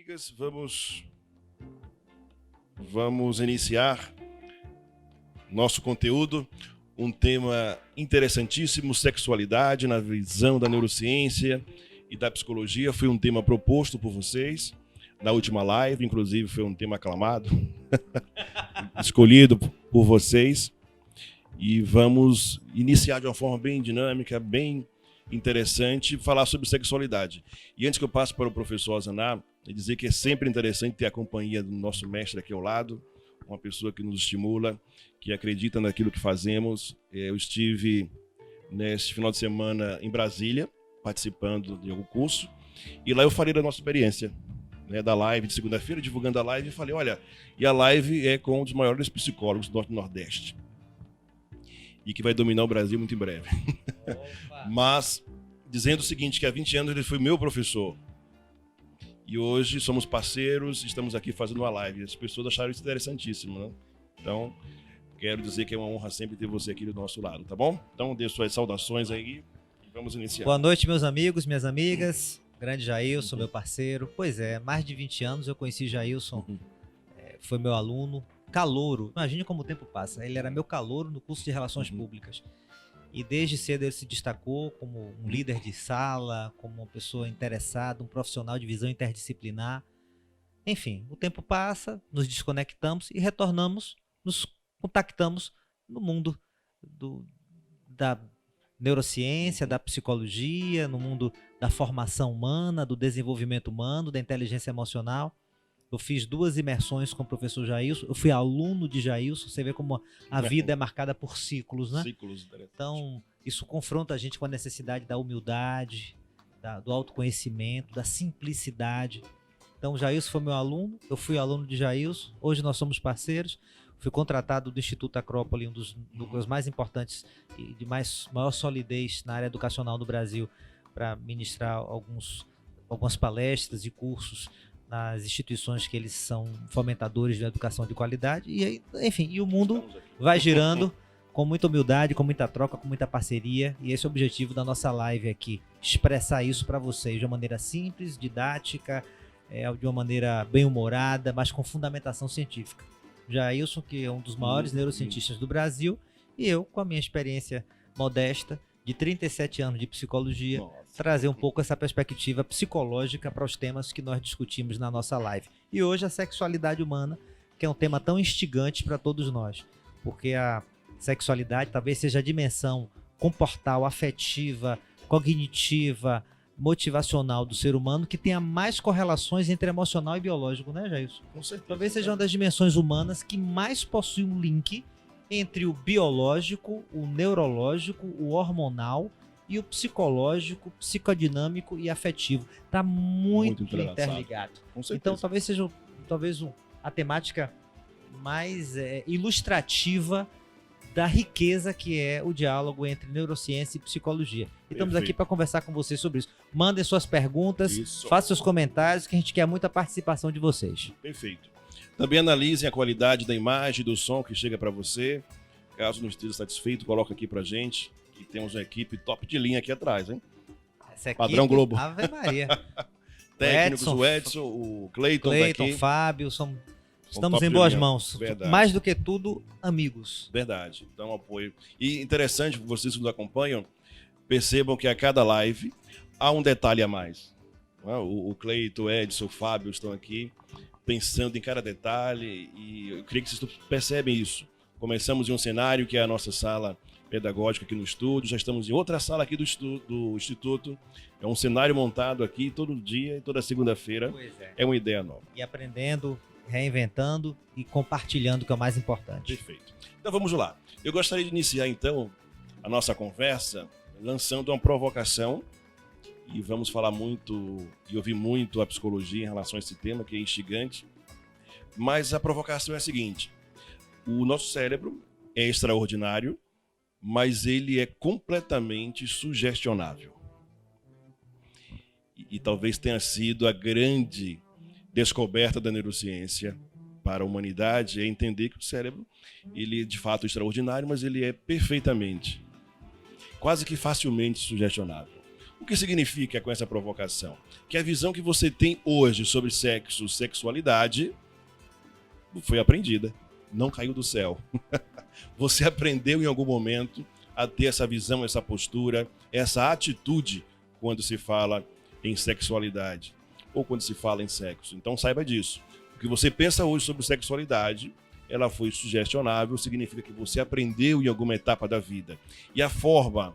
amigas, vamos iniciar nosso conteúdo, um tema interessantíssimo, sexualidade na visão da neurociência e da psicologia. Foi um tema proposto por vocês na última live, inclusive foi um tema aclamado, escolhido por vocês. E vamos iniciar de uma forma bem dinâmica, bem interessante, falar sobre sexualidade. E antes que eu passe para o professor Ozaná, dizer que é sempre interessante ter a companhia do nosso mestre aqui ao lado, uma pessoa que nos estimula, que acredita naquilo que fazemos. Eu estive neste final de semana em Brasília, participando de algum curso, e lá eu falei da nossa experiência, né, da live de segunda-feira, divulgando a live, e falei, olha, e a live é com um dos maiores psicólogos do Norte e Nordeste, e que vai dominar o Brasil muito em breve. Mas, dizendo o seguinte, que há 20 anos ele foi meu professor, e hoje somos parceiros, estamos aqui fazendo uma live. As pessoas acharam isso interessantíssimo, né? Então, quero dizer que é uma honra sempre ter você aqui do nosso lado, tá bom? Então, dê suas saudações aí e vamos iniciar. Boa noite, meus amigos, minhas amigas. Grande Jailson, meu parceiro. Pois é, mais de 20 anos eu conheci Jailson, foi meu aluno, calouro. Imagine como o tempo passa. Ele era meu calouro no curso de Relações Públicas. E desde cedo ele se destacou como um líder de sala, como uma pessoa interessada, um profissional de visão interdisciplinar. Enfim, o tempo passa, nos desconectamos e retornamos, nos contactamos no mundo da neurociência, da psicologia, no mundo da formação humana, do desenvolvimento humano, da inteligência emocional. Eu fiz 2 imersões com o professor Jailson, eu fui aluno de Jailson, você vê como a vida é marcada por ciclos, né? Ciclos, então, isso confronta a gente com a necessidade da humildade, do autoconhecimento, da simplicidade. Então, Jailson foi meu aluno, eu fui aluno de Jailson, hoje nós somos parceiros. Fui contratado do Instituto Acrópole, um dos núcleos mais importantes e de maior solidez na área educacional do Brasil, para ministrar algumas palestras e cursos nas instituições que eles são fomentadores da educação de qualidade. E, enfim, e o mundo vai girando com muita humildade, com muita troca, com muita parceria. E esse é o objetivo da nossa live aqui, expressar isso para vocês de uma maneira simples, didática, de uma maneira bem-humorada, mas com fundamentação científica. Jailson, que é um dos maiores neurocientistas do Brasil, e eu, com a minha experiência modesta de 37 anos de psicologia, trazer um pouco essa perspectiva psicológica para os temas que nós discutimos na nossa live. E hoje a sexualidade humana, que é um tema tão instigante para todos nós, porque a sexualidade talvez seja a dimensão comportal, afetiva, cognitiva, motivacional do ser humano que tenha mais correlações entre emocional e biológico, né, Jailson? Com certeza. Talvez seja uma das dimensões humanas que mais possui um link entre o biológico, o neurológico, o hormonal e o psicológico, psicodinâmico e afetivo. Está muito interligado. Então talvez seja a temática mais ilustrativa da riqueza que é o diálogo entre neurociência e psicologia. E estamos aqui para conversar com vocês sobre isso. Mandem suas perguntas, façam seus comentários, que a gente quer muita participação de vocês. Perfeito. Também analisem a qualidade da imagem, do som que chega para você. Caso não esteja satisfeito, coloca aqui pra gente, que temos uma equipe top de linha aqui atrás, hein? Essa equipe, Padrão Globo. Ave Maria. Técnicos, o Edson, o Cleiton o Fábio, estamos em boas mãos. Verdade. Mais do que tudo, amigos. Verdade. Então, apoio. E interessante, vocês que nos acompanham, percebam que a cada live há um detalhe a mais. O Cleiton, o Edson, o Fábio estão aqui pensando em cada detalhe e eu creio que vocês percebem isso. Começamos em um cenário que é a nossa sala pedagógica aqui no estúdio, já estamos em outra sala aqui do Instituto. É um cenário montado aqui todo dia e toda segunda-feira. É uma ideia nova. E aprendendo, reinventando e compartilhando, que é o mais importante. Perfeito. Então vamos lá. Eu gostaria de iniciar então a nossa conversa lançando uma provocação e vamos falar muito e ouvir muito a psicologia em relação a esse tema que é instigante. Mas a provocação é a seguinte: o nosso cérebro é extraordinário, mas ele é completamente sugestionável. E talvez tenha sido a grande descoberta da neurociência para a humanidade, é entender que o cérebro, ele é de fato extraordinário, mas ele é perfeitamente, quase que facilmente sugestionável. O que significa com essa provocação? Que a visão que você tem hoje sobre sexo, sexualidade, foi aprendida, não caiu do céu. Você aprendeu em algum momento a ter essa visão, essa postura, essa atitude quando se fala em sexualidade ou quando se fala em sexo. Então saiba disso. O que você pensa hoje sobre sexualidade, ela foi sugestionável, significa que você aprendeu em alguma etapa da vida. E a forma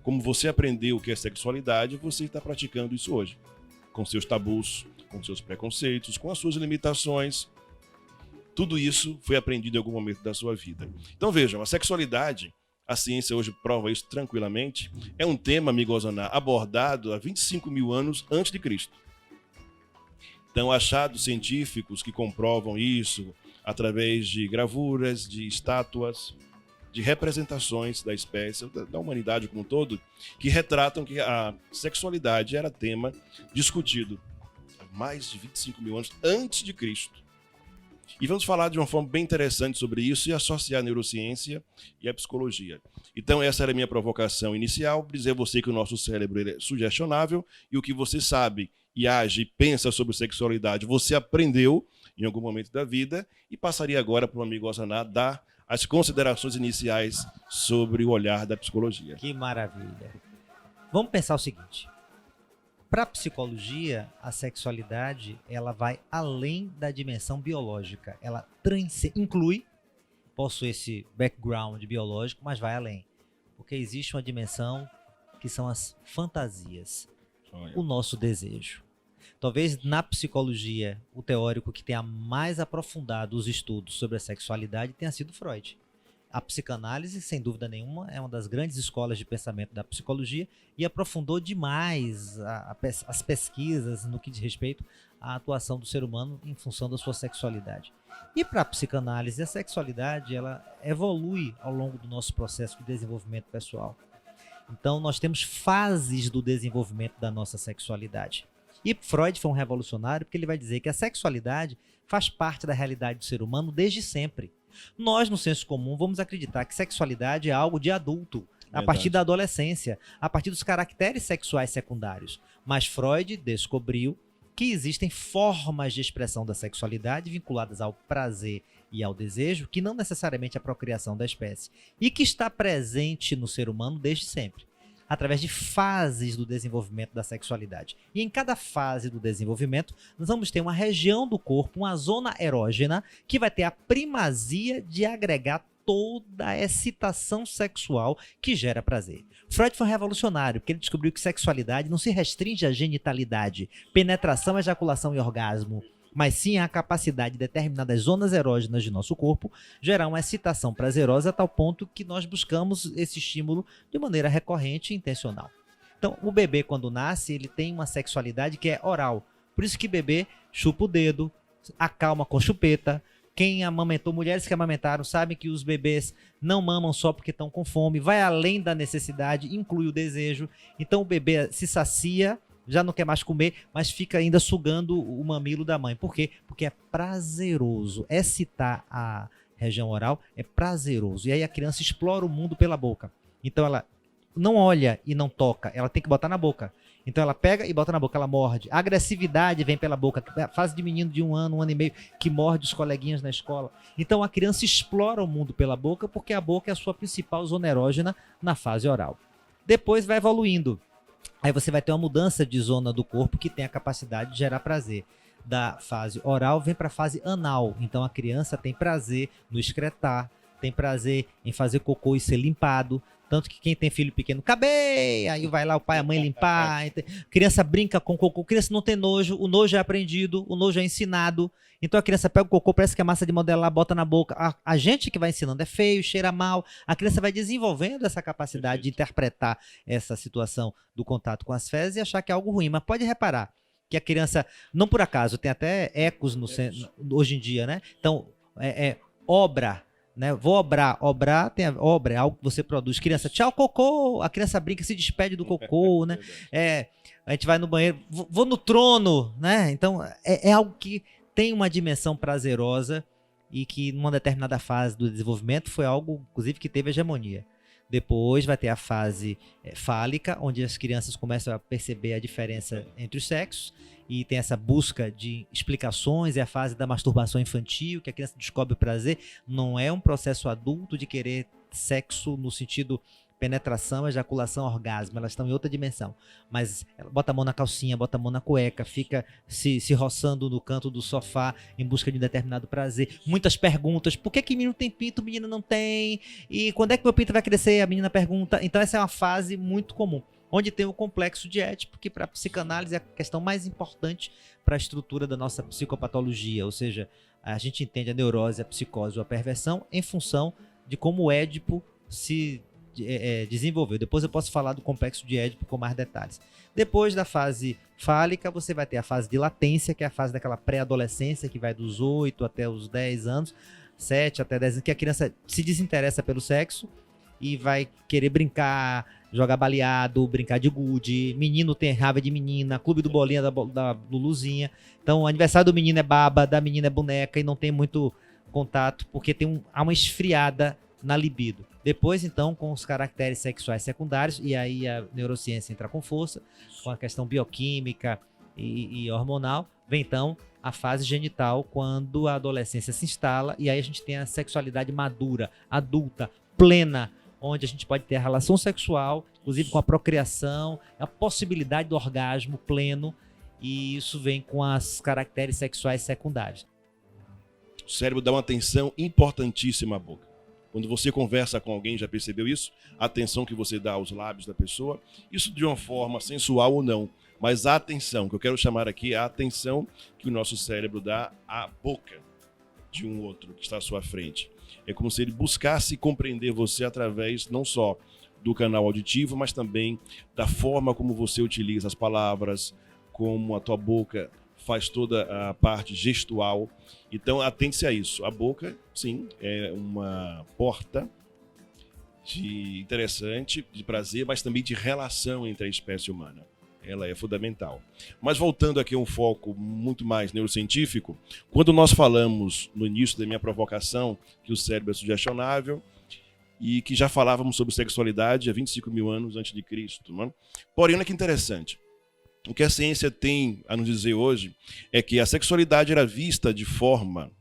como você aprendeu o que é sexualidade, você está praticando isso hoje. Com seus tabus, com seus preconceitos, com as suas limitações. Tudo isso foi aprendido em algum momento da sua vida. Então vejam, a sexualidade, a ciência hoje prova isso tranquilamente, é um tema, amigo Osaná, abordado há 25 mil anos antes de Cristo. Então, achados científicos que comprovam isso através de gravuras, de estátuas, de representações da espécie, da humanidade como um todo, que retratam que a sexualidade era tema discutido há mais de 25 mil anos antes de Cristo. E vamos falar de uma forma bem interessante sobre isso e associar a neurociência e a psicologia. Então, essa era a minha provocação inicial, dizer a você que o nosso cérebro ele é sugestionável e o que você sabe e age e pensa sobre sexualidade, você aprendeu em algum momento da vida e passaria agora para o amigo Osaná dar as considerações iniciais sobre o olhar da psicologia. Que maravilha. Vamos pensar o seguinte. Para a psicologia, a sexualidade ela vai além da dimensão biológica. Ela inclui, possui esse background biológico, mas vai além. Porque existe uma dimensão que são as fantasias. O nosso desejo. Talvez na psicologia, o teórico que tenha mais aprofundado os estudos sobre a sexualidade tenha sido Freud. A psicanálise, sem dúvida nenhuma, é uma das grandes escolas de pensamento da psicologia e aprofundou demais as pesquisas no que diz respeito à atuação do ser humano em função da sua sexualidade. E para a psicanálise, a sexualidade ela evolui ao longo do nosso processo de desenvolvimento pessoal. Então, nós temos fases do desenvolvimento da nossa sexualidade. E Freud foi um revolucionário porque ele vai dizer que a sexualidade faz parte da realidade do ser humano desde sempre. Nós, no senso comum, vamos acreditar que sexualidade é algo de adulto, a partir da adolescência, a partir dos caracteres sexuais secundários. Mas Freud descobriu que existem formas de expressão da sexualidade vinculadas ao prazer e ao desejo, que não necessariamente a procriação da espécie, e que está presente no ser humano desde sempre, através de fases do desenvolvimento da sexualidade. E em cada fase do desenvolvimento, nós vamos ter uma região do corpo, uma zona erógena, que vai ter a primazia de agregar toda a excitação sexual que gera prazer. Freud foi um revolucionário, porque ele descobriu que sexualidade não se restringe à genitalidade, penetração, ejaculação e orgasmo, mas sim a capacidade de determinadas zonas erógenas de nosso corpo gerar uma excitação prazerosa a tal ponto que nós buscamos esse estímulo de maneira recorrente e intencional. Então, o bebê, quando nasce, ele tem uma sexualidade que é oral. Por isso que bebê chupa o dedo, acalma com chupeta. Quem amamentou, mulheres que amamentaram, sabem que os bebês não mamam só porque estão com fome, vai além da necessidade, inclui o desejo. Então, o bebê se sacia, já não quer mais comer, mas fica ainda sugando o mamilo da mãe. Por quê? Porque é prazeroso. Excitar a região oral é prazeroso. E aí a criança explora o mundo pela boca. Então ela não olha e não toca, ela tem que botar na boca. Então ela pega e bota na boca, ela morde. A agressividade vem pela boca. A fase de menino de 1 ano, 1 ano e meio, que morde os coleguinhas na escola. Então a criança explora o mundo pela boca, porque a boca é a sua principal zona erógena na fase oral. Depois vai evoluindo. Aí você vai ter uma mudança de zona do corpo que tem a capacidade de gerar prazer. Da fase oral vem para a fase anal. Então a criança tem prazer no excretar, tem prazer em fazer cocô e ser limpado. Tanto que quem tem filho pequeno, acabei! Aí vai lá o pai e a mãe limpar. Criança brinca com cocô. Criança não tem nojo. O nojo é aprendido, o nojo é ensinado. Então a criança pega o cocô, parece que é massa de modelar, bota na boca. A gente que vai ensinando é feio, cheira mal. A criança vai desenvolvendo essa capacidade de interpretar essa situação do contato com as fezes e achar que é algo ruim. Mas pode reparar que a criança, não por acaso, tem até ecos hoje em dia, né? Então, obra. Né? Vou obrar. Obra é algo que você produz. Criança, tchau, cocô. A criança brinca, se despede do cocô, né? A gente vai no banheiro, vou no trono, né? Então, é algo que tem uma dimensão prazerosa e que, numa determinada fase do desenvolvimento, foi algo, inclusive, que teve hegemonia. Depois vai ter a fase fálica, onde as crianças começam a perceber a diferença entre os sexos e tem essa busca de explicações. É a fase da masturbação infantil, que a criança descobre o prazer. Não é um processo adulto de querer sexo no sentido penetração, ejaculação, orgasmo. Elas estão em outra dimensão. Mas ela bota a mão na calcinha, bota a mão na cueca, fica se roçando no canto do sofá em busca de um determinado prazer. Muitas perguntas. Por que menino tem pinto, menina não tem? E quando é que meu pinto vai crescer? A menina pergunta. Então essa é uma fase muito comum, onde tem o complexo de Édipo, que para a psicanálise é a questão mais importante para a estrutura da nossa psicopatologia. Ou seja, a gente entende a neurose, a psicose ou a perversão em função de como o Édipo se desenvolveu. Depois eu posso falar do complexo de Édipo com mais detalhes. Depois da fase fálica, você vai ter a fase de latência, que é a fase daquela pré-adolescência, que vai dos 8 até os 10 anos, 7 até 10 anos, que a criança se desinteressa pelo sexo e vai querer brincar, jogar baleado, brincar de gude. Menino tem raiva de menina, clube do bolinha da Luluzinha. Então, o aniversário do menino é baba, da menina é boneca e não tem muito contato, porque há uma esfriada na libido. Depois, então, com os caracteres sexuais secundários, e aí a neurociência entra com força, com a questão bioquímica e hormonal, vem então a fase genital, quando a adolescência se instala, e aí a gente tem a sexualidade madura, adulta, plena, onde a gente pode ter a relação sexual, inclusive com a procriação, a possibilidade do orgasmo pleno, e isso vem com os caracteres sexuais secundários. O cérebro dá uma atenção importantíssima à boca. Quando você conversa com alguém, já percebeu isso? A atenção que você dá aos lábios da pessoa, isso de uma forma sensual ou não, mas a atenção, que eu quero chamar aqui, a atenção que o nosso cérebro dá à boca de um outro que está à sua frente. É como se ele buscasse compreender você através não só do canal auditivo, mas também da forma como você utiliza as palavras, como a tua boca faz toda a parte gestual. Então, atente-se a isso. A boca, sim, é uma porta interessante, de prazer, mas também de relação entre a espécie humana. Ela é fundamental. Mas voltando aqui a um foco muito mais neurocientífico, quando nós falamos no início da minha provocação que o cérebro é sugestionável e que já falávamos sobre sexualidade há 25 mil anos antes de Cristo, né? Porém, olha que interessante. O que a ciência tem a nos dizer hoje é que a sexualidade era vista de forma,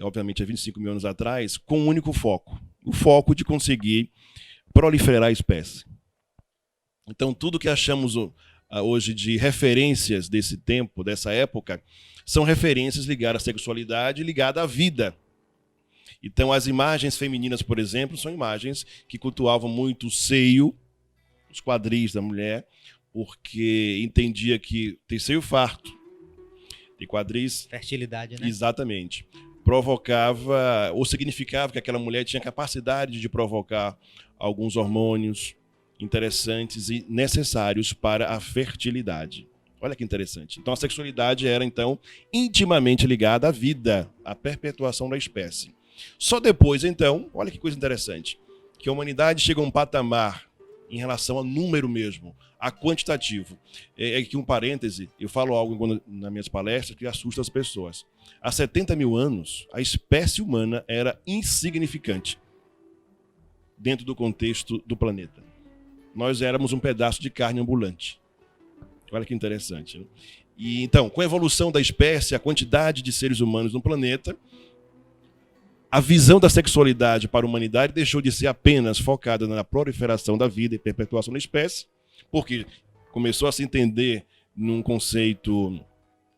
obviamente há 25 mil anos atrás, com um único foco. O foco de conseguir proliferar a espécie. Então, tudo que achamos hoje de referências desse tempo, dessa época, são referências ligadas à sexualidade e ligadas à vida. Então, as imagens femininas, por exemplo, são imagens que cultuavam muito o seio, os quadris da mulher, porque entendia que ter seio farto, ter quadris... Fertilidade, né? Exatamente. Provocava, ou significava que aquela mulher tinha capacidade de provocar alguns hormônios interessantes e necessários para a fertilidade. Olha que interessante. Então a sexualidade era, então, intimamente ligada à vida, à perpetuação da espécie. Só depois, então, olha que coisa interessante, que a humanidade chega a um patamar em relação a número mesmo, a quantitativo. Aqui um parêntese, eu falo algo nas minhas palestras que assusta as pessoas. Há 70 mil anos, a espécie humana era insignificante dentro do contexto do planeta. Nós éramos um pedaço de carne ambulante. Olha que interessante, né? E então, com a evolução da espécie, a quantidade de seres humanos no planeta, a visão da sexualidade para a humanidade deixou de ser apenas focada na proliferação da vida e perpetuação da espécie, porque começou a se entender num conceito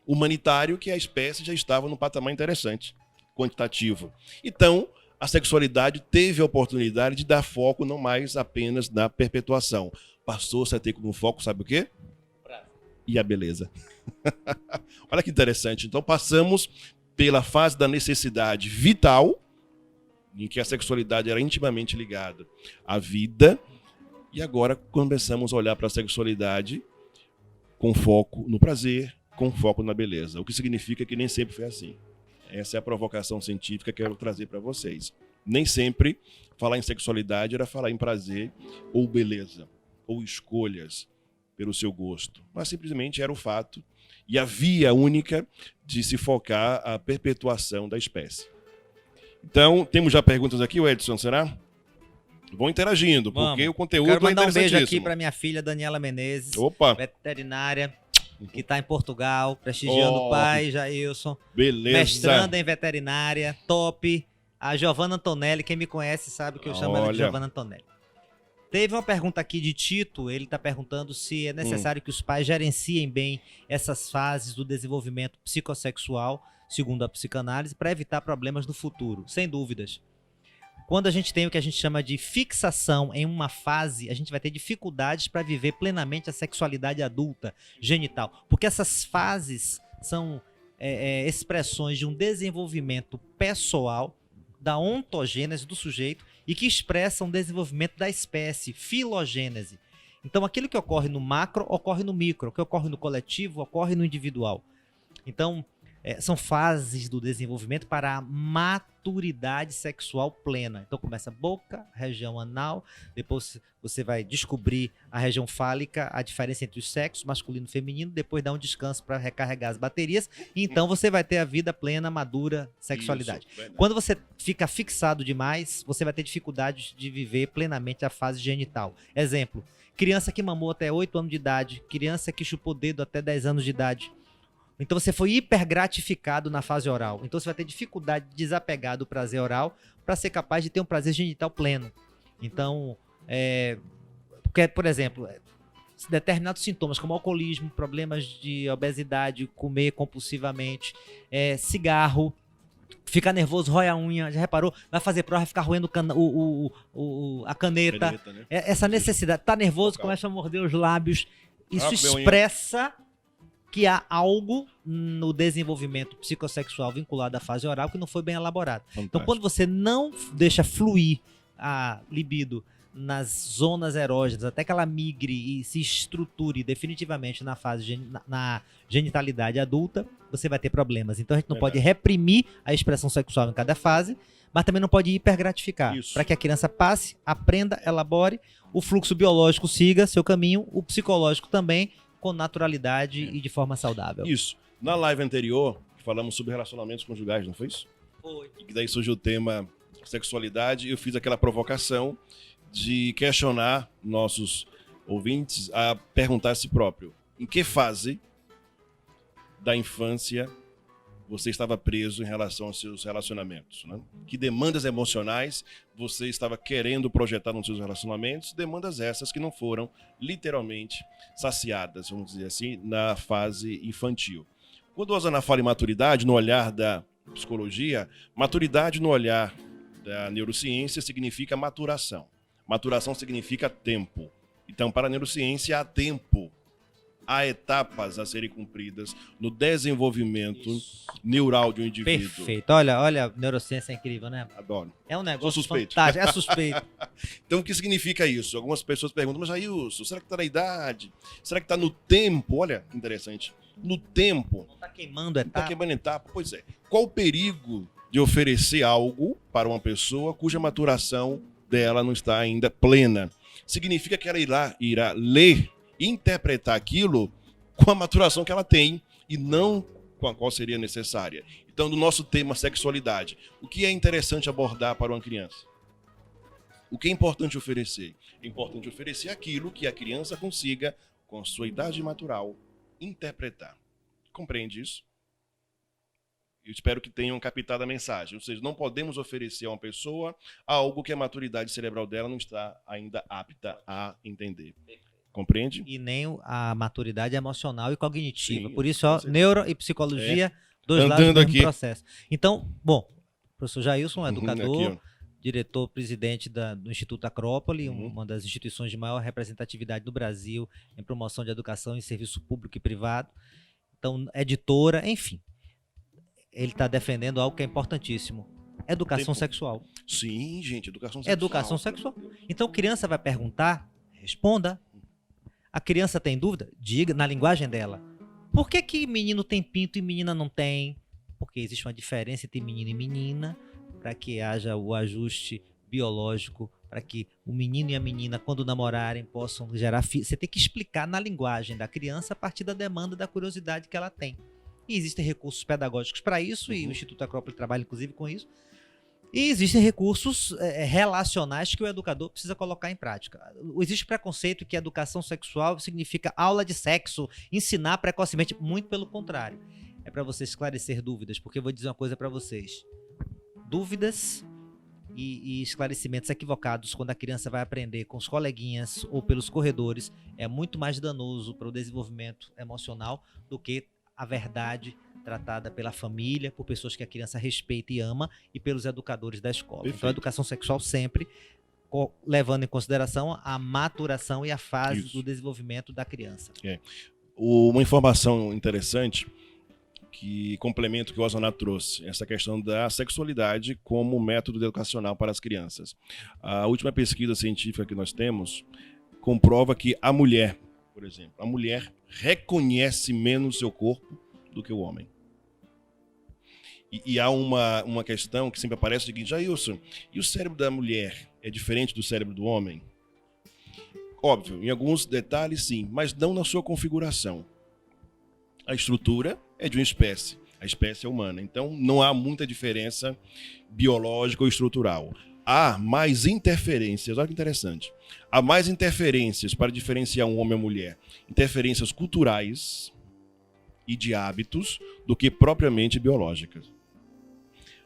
humanitário que a espécie já estava num patamar interessante, quantitativo. Então, a sexualidade teve a oportunidade de dar foco não mais apenas na perpetuação. Passou-se a ter como foco, sabe o quê? E a beleza. Olha que interessante. Então, passamos pela fase da necessidade vital, em que a sexualidade era intimamente ligada à vida, e agora começamos a olhar para a sexualidade com foco no prazer, com foco na beleza, o que significa que nem sempre foi assim. Essa é a provocação científica que eu quero trazer para vocês. Nem sempre falar em sexualidade era falar em prazer ou beleza, ou escolhas pelo seu gosto, mas simplesmente era o fato e a via única de se focar a perpetuação da espécie. Então, temos já perguntas aqui, Edson, será? Vão interagindo, porque Vamos. o conteúdo Quero mandar é um beijo aqui interessantíssimo. para minha filha Daniela Menezes, Opa, veterinária, que está em Portugal, prestigiando o pai, Jailson. beleza. Mestranda em veterinária, top. A Giovanna Antonelli, quem me conhece sabe que eu chamo ela de Olha. Giovanna Antonelli. Teve uma pergunta aqui de Tito, ele está perguntando se é necessário que os pais gerenciem bem essas fases do desenvolvimento psicossexual, segundo a psicanálise, para evitar problemas no futuro. Sem dúvidas. Quando a gente tem o que a gente chama de fixação em uma fase, a gente vai ter dificuldades para viver plenamente a sexualidade adulta, genital. Porque essas fases são expressões de um desenvolvimento pessoal, da ontogênese do sujeito e que expressam o desenvolvimento da espécie, filogênese. Então, aquilo que ocorre no macro, ocorre no micro. O que ocorre no coletivo, ocorre no individual. Então, são fases do desenvolvimento para a maturidade sexual plena. Então começa boca, região anal, depois você vai descobrir a região fálica, a diferença entre os sexos, masculino e feminino, depois dá um descanso para recarregar as baterias, e então você vai ter a vida plena, madura, sexualidade. Isso, Quando você fica fixado demais, você vai ter dificuldade de viver plenamente a fase genital. Exemplo, criança que mamou até 8 anos de idade, criança que chupou dedo até 10 anos de idade. Então você foi hipergratificado na fase oral. Então você vai ter dificuldade de desapegar do prazer oral para ser capaz de ter um prazer genital pleno. Então, porque, por exemplo, determinados sintomas como alcoolismo, problemas de obesidade, comer compulsivamente, cigarro, ficar nervoso, rói a unha, já reparou? Vai fazer prova, vai ficar roendo a caneta. né? Essa necessidade, tá nervoso, Vocal. começa a morder os lábios. Isso comer unha. expressa que há algo no desenvolvimento psicossexual vinculado à fase oral que não foi bem elaborado. Então, quando você não deixa fluir a libido nas zonas erógenas, até que ela migre e se estruture definitivamente na fase na genitalidade adulta, você vai ter problemas. Então, a gente não pode reprimir a expressão sexual em cada fase, mas também não pode hipergratificar. Para que a criança passe, aprenda, elabore, o fluxo biológico siga seu caminho, o psicológico também, com naturalidade e de forma saudável. Isso. Na live anterior, falamos sobre relacionamentos conjugais, não foi isso? Foi. E daí surgiu o tema sexualidade e eu fiz aquela provocação de questionar nossos ouvintes a perguntar a si próprio: em que fase da infância você estava preso em relação aos seus relacionamentos, né? Que demandas emocionais você estava querendo projetar nos seus relacionamentos, demandas essas que não foram literalmente saciadas, vamos dizer assim, na fase infantil. Quando a Osana fala em maturidade, no olhar da psicologia, maturidade no olhar da neurociência significa maturação. Maturação significa tempo. Então, para a neurociência, há tempo. Há etapas a serem cumpridas no desenvolvimento neural de um indivíduo. Perfeito. Olha, a neurociência é incrível, né? Adoro. É um negócio Sou suspeito. fantástico. É suspeito. Então, o que significa isso? Algumas pessoas perguntam, mas Jailson, será que está na idade? Será que está no tempo? Olha, que interessante. No tempo. Não tá queimando etapa. Está queimando etapa? Pois é. Qual o perigo de oferecer algo para uma pessoa cuja maturação dela não está ainda plena? Significa que ela irá ler e interpretar aquilo com a maturação que ela tem e não com a qual seria necessária. Então, no nosso tema sexualidade, o que é interessante abordar para uma criança? O que é importante oferecer? É importante oferecer aquilo que a criança consiga, com a sua idade natural, interpretar. Compreende isso? Eu espero que tenham captado a mensagem. Ou seja, não podemos oferecer a uma pessoa algo que a maturidade cerebral dela não está ainda apta a entender. Compreende? E nem a maturidade emocional e cognitiva. Sim, Por isso, ó, neuro e psicologia, dois Andando lados do mesmo aqui. processo. Então, bom, o professor Jailson, educador, Aqui, diretor-presidente do Instituto Acrópole, Uhum. uma das instituições de maior representatividade do Brasil em promoção de educação em serviço público e privado. Então, editora, enfim. Ele está defendendo algo que é importantíssimo. Educação Tempo. sexual. Sim, gente, educação sexual. Educação sexual. Então, criança vai perguntar, responda. A criança tem dúvida? Diga na linguagem dela. Por que menino tem pinto e menina não tem? Porque existe uma diferença entre menino e menina, para que haja o ajuste biológico, para que o menino e a menina, quando namorarem, possam gerar filhos. Você tem que explicar na linguagem da criança a partir da demanda, da curiosidade que ela tem. E existem recursos pedagógicos para isso, e o Instituto Acrópole trabalha inclusive com isso. E existem recursos relacionais que o educador precisa colocar em prática. Existe preconceito que educação sexual significa aula de sexo, ensinar precocemente. Muito pelo contrário. É para você esclarecer dúvidas, porque eu vou dizer uma coisa para vocês. Dúvidas e esclarecimentos equivocados quando a criança vai aprender com os coleguinhas ou pelos corredores é muito mais danoso para o desenvolvimento emocional do que a verdade tratada pela família, por pessoas que a criança respeita e ama e pelos educadores da escola. Perfeito. Então a educação sexual sempre levando em consideração a maturação e a fase do desenvolvimento da criança. Uma informação interessante que complementa o que o Ozonato trouxe, essa questão da sexualidade como método educacional para as crianças. A última pesquisa científica que nós temos comprova que a mulher, por exemplo, a mulher reconhece menos seu corpo do que o homem. E há uma questão que sempre aparece, o seguinte: Jailson, e o cérebro da mulher é diferente do cérebro do homem? Óbvio, em alguns detalhes sim, mas não na sua configuração. A estrutura é de uma espécie, a espécie é humana, então não há muita diferença biológica ou estrutural. Há mais interferências, olha que interessante, há mais interferências para diferenciar um homem e uma mulher, interferências culturais e de hábitos do que propriamente biológicas.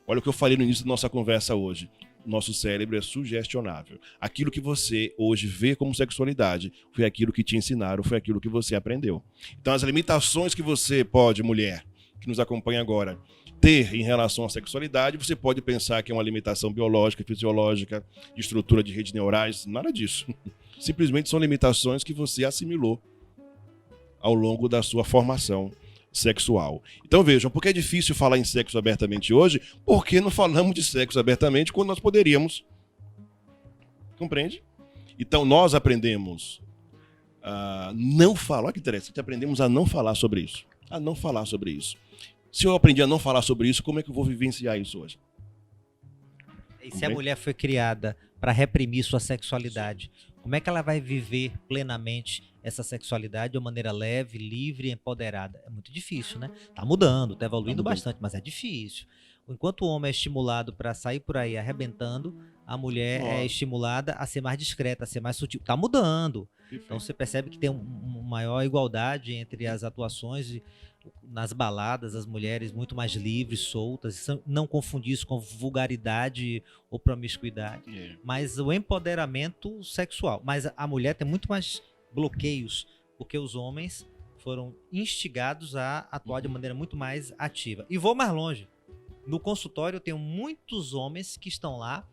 Olha o que eu falei no início da nossa conversa hoje. Nosso cérebro é sugestionável. Aquilo que você hoje vê como sexualidade foi aquilo que te ensinaram, foi aquilo que você aprendeu. Então as limitações que você pode, mulher, que nos acompanha agora, ter em relação à sexualidade, você pode pensar que é uma limitação biológica, fisiológica, de estrutura de redes neurais, nada disso. Simplesmente são limitações que você assimilou ao longo da sua formação sexual. Então vejam, por que é difícil falar em sexo abertamente hoje? Porque não falamos de sexo abertamente quando nós poderíamos. Compreende? Então nós aprendemos a não falar. Olha que interessante, aprendemos a não falar sobre isso. A não falar sobre isso. Se eu aprendi a não falar sobre isso, como é que eu vou vivenciar isso hoje? E se a mulher foi criada para reprimir sua sexualidade, como é que ela vai viver plenamente essa sexualidade de uma maneira leve, livre e empoderada? É muito difícil, né? Tá mudando, tá evoluindo bastante, mas é difícil. Enquanto o homem é estimulado para sair por aí arrebentando, a mulher é estimulada a ser mais discreta, a ser mais sutil. Tá mudando. Então você percebe que tem uma maior igualdade entre as atuações nas baladas, as mulheres muito mais livres, soltas, não confundir isso com vulgaridade ou promiscuidade, mas o empoderamento sexual. Mas a mulher tem muito mais bloqueios, porque os homens foram instigados a atuar de maneira muito mais ativa. E vou mais longe. No consultório eu tenho muitos homens que estão lá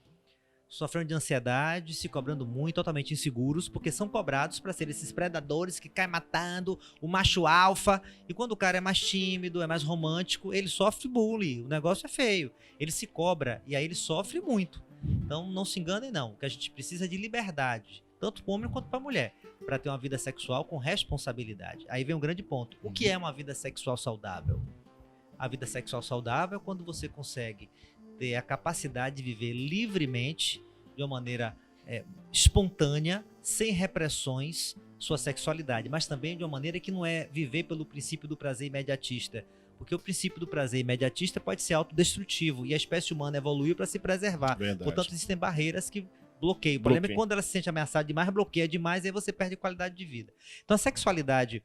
sofrendo de ansiedade, se cobrando muito, totalmente inseguros, porque são cobrados para ser esses predadores que caem matando, o macho alfa, e quando o cara é mais tímido, é mais romântico, ele sofre bullying, o negócio é feio, ele se cobra, e aí ele sofre muito. Então não se enganem não, que a gente precisa de liberdade, tanto para o homem quanto para a mulher, para ter uma vida sexual com responsabilidade. Aí vem um grande ponto, o que é uma vida sexual saudável? A vida sexual saudável é quando você consegue ter a capacidade de viver livremente, de uma maneira espontânea, sem repressões, sua sexualidade, mas também de uma maneira que não é viver pelo princípio do prazer imediatista, porque o princípio do prazer imediatista pode ser autodestrutivo e a espécie humana evoluiu para se preservar. Verdade. Portanto, existem barreiras que bloqueiam. O problema é que quando ela se sente ameaçada demais, bloqueia demais, e aí você perde qualidade de vida. Então a sexualidade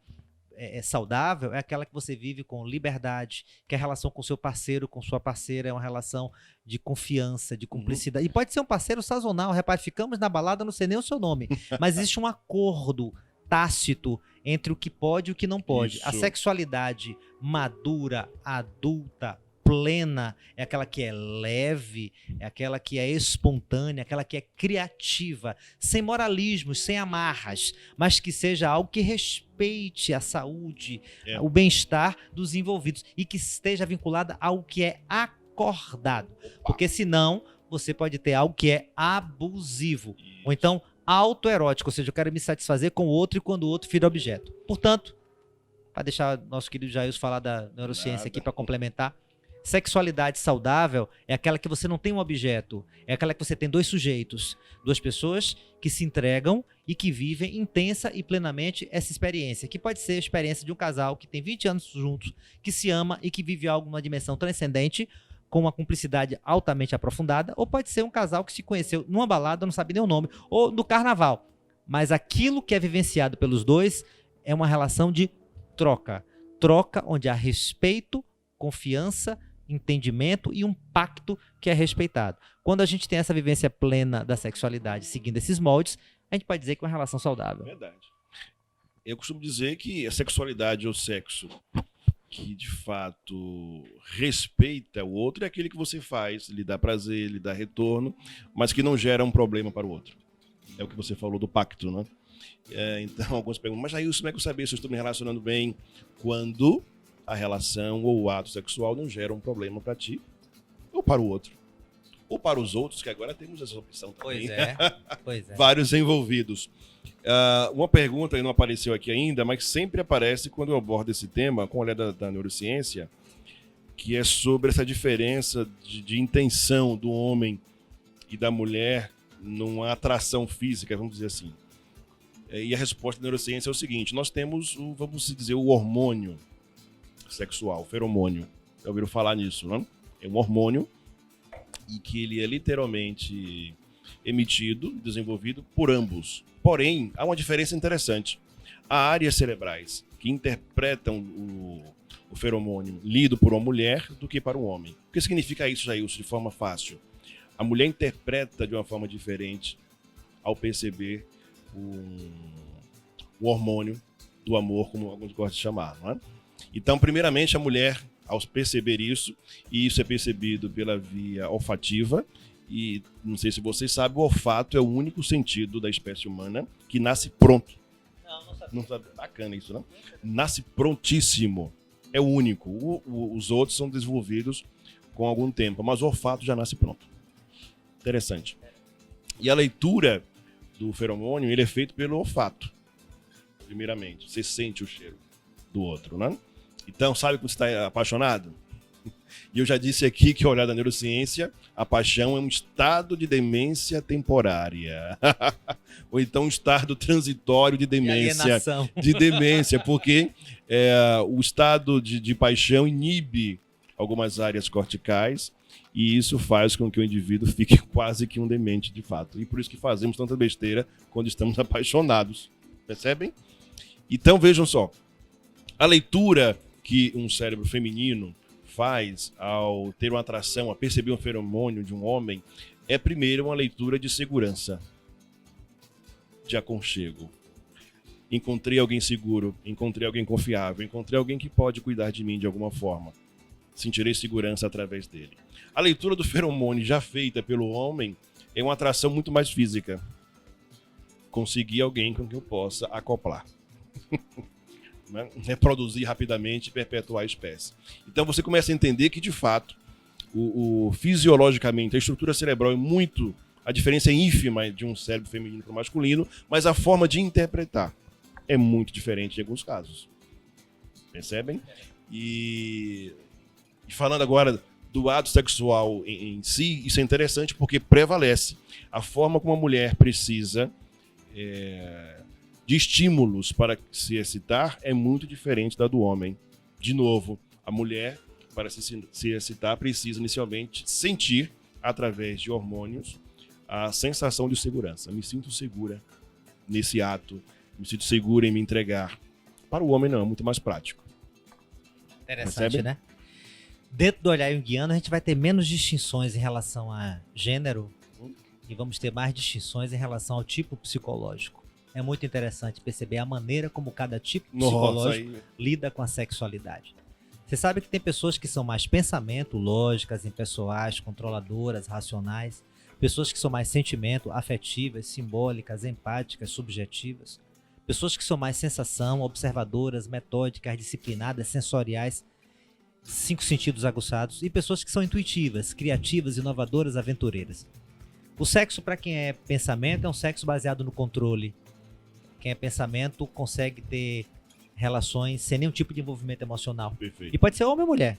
saudável é aquela que você vive com liberdade, que a relação com seu parceiro, com sua parceira é uma relação de confiança, de cumplicidade. E pode ser um parceiro sazonal, repare, ficamos na balada, não sei nem o seu nome, mas existe um acordo tácito entre o que pode e o que não pode. Isso. A sexualidade madura, adulta, plena, é aquela que é leve, é aquela que é espontânea, aquela que é criativa, sem moralismos, sem amarras, mas que seja algo que respeite a saúde, o bem-estar dos envolvidos e que esteja vinculada ao que é acordado. Porque senão você pode ter algo que é abusivo, ou então autoerótico, ou seja, eu quero me satisfazer com o outro e quando o outro vira objeto. Portanto, para deixar nosso querido Jailson falar da neurociência aqui para complementar, sexualidade saudável é aquela que você não tem um objeto, é aquela que você tem dois sujeitos, duas pessoas que se entregam e que vivem intensa e plenamente essa experiência, que pode ser a experiência de um casal que tem 20 anos juntos, que se ama e que vive algo numa dimensão transcendente, com uma cumplicidade altamente aprofundada, ou pode ser um casal que se conheceu numa balada, não sabe nem o nome, ou no carnaval. Mas aquilo que é vivenciado pelos dois é uma relação de troca. Troca onde há respeito, confiança, entendimento e um pacto que é respeitado. Quando a gente tem essa vivência plena da sexualidade seguindo esses moldes, a gente pode dizer que é uma relação saudável. Verdade. Eu costumo dizer que a sexualidade ou sexo que de fato respeita o outro é aquele que você faz, lhe dá prazer, lhe dá retorno, mas que não gera um problema para o outro. É o que você falou do pacto, né? Então, alguns perguntam, mas aí como é que eu sabia se eu estou me relacionando bem quando a relação ou o ato sexual não gera um problema para ti ou para o outro? Ou para os outros, que agora temos essa opção também. Pois é. Vários envolvidos. Uma pergunta que não apareceu aqui ainda, mas sempre aparece quando eu abordo esse tema com o olhar da neurociência, que é sobre essa diferença de intenção do homem e da mulher numa atração física, vamos dizer assim. E a resposta da neurociência é o seguinte: nós temos, vamos dizer, o hormônio sexual, o feromônio. Já ouviram falar nisso, não? É um hormônio e que ele é literalmente emitido, desenvolvido por ambos. Porém, há uma diferença interessante. Há áreas cerebrais que interpretam o feromônio lido por uma mulher do que para um homem. O que significa isso, Jailson, de forma fácil? A mulher interpreta de uma forma diferente ao perceber o hormônio do amor, como alguns gostam de chamar, não é? Então, primeiramente, a mulher, ao perceber isso, e isso é percebido pela via olfativa, e não sei se vocês sabem, o olfato é o único sentido da espécie humana que nasce pronto. Não sabia. Não sabe? Bacana isso, não? Nasce prontíssimo. É o único. Os outros são desenvolvidos com algum tempo, mas o olfato já nasce pronto. Interessante. E a leitura do feromônio, ele é feito pelo olfato, primeiramente. Você sente o cheiro do outro, né? Então, sabe quando você está apaixonado? E eu já disse aqui que, ao olhar da neurociência, a paixão é um estado de demência temporária. Ou então um estado transitório de demência. De demência, porque o estado de paixão inibe algumas áreas corticais e isso faz com que o indivíduo fique quase que um demente de fato. E por isso que fazemos tanta besteira quando estamos apaixonados. Percebem? Então, vejam só. A leitura que um cérebro feminino faz ao ter uma atração, a perceber um feromônio de um homem, é primeiro uma leitura de segurança, de aconchego. Encontrei alguém seguro, encontrei alguém confiável, encontrei alguém que pode cuidar de mim de alguma forma. Sentirei segurança através dele. A leitura do feromônio já feita pelo homem é uma atração muito mais física. Conseguir alguém com quem eu possa acoplar. Reproduzir rapidamente e perpetuar a espécie. Então você começa a entender que, de fato, fisiologicamente, a estrutura cerebral é muito... A diferença é ínfima de um cérebro feminino para o masculino, mas a forma de interpretar é muito diferente em alguns casos. Percebem? E falando agora do ato sexual em si, isso é interessante porque prevalece. A forma como a mulher precisa de estímulos para se excitar é muito diferente da do homem. De novo, a mulher, para se excitar, precisa inicialmente sentir, através de hormônios, a sensação de segurança. Me sinto segura nesse ato, me sinto segura em me entregar. Para o homem não, é muito mais prático. Interessante, percebe? Né? Dentro do olhar junguiano, a gente vai ter menos distinções em relação a gênero e vamos ter mais distinções em relação ao tipo psicológico. É muito interessante perceber a maneira como cada tipo psicológico lida com a sexualidade. Você sabe que tem pessoas que são mais pensamento, lógicas, impessoais, controladoras, racionais. Pessoas que são mais sentimento, afetivas, simbólicas, empáticas, subjetivas. Pessoas que são mais sensação, observadoras, metódicas, disciplinadas, sensoriais, 5 sentidos aguçados. E pessoas que são intuitivas, criativas, inovadoras, aventureiras. O sexo, para quem é pensamento, é um sexo baseado no controle. Quem é pensamento consegue ter relações sem nenhum tipo de envolvimento emocional. Perfeito. E pode ser homem ou mulher.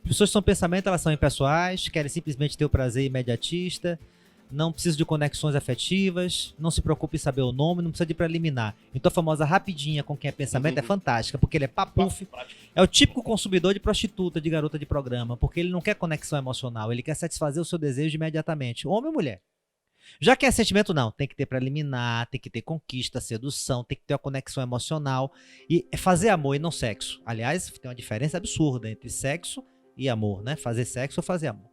As pessoas que são pensamento, elas são impessoais, querem simplesmente ter o prazer imediatista, não precisa de conexões afetivas, não se preocupe em saber o nome, não precisa de preliminar. Então a famosa rapidinha com quem é pensamento é fantástica, porque ele é papuf, é o típico consumidor de prostituta, de garota de programa, porque ele não quer conexão emocional, ele quer satisfazer o seu desejo imediatamente, homem ou mulher. Já que é sentimento, não, tem que ter preliminar, tem que ter conquista, sedução, tem que ter uma conexão emocional e fazer amor e não sexo. Aliás, tem uma diferença absurda entre sexo e amor, né? Fazer sexo ou fazer amor.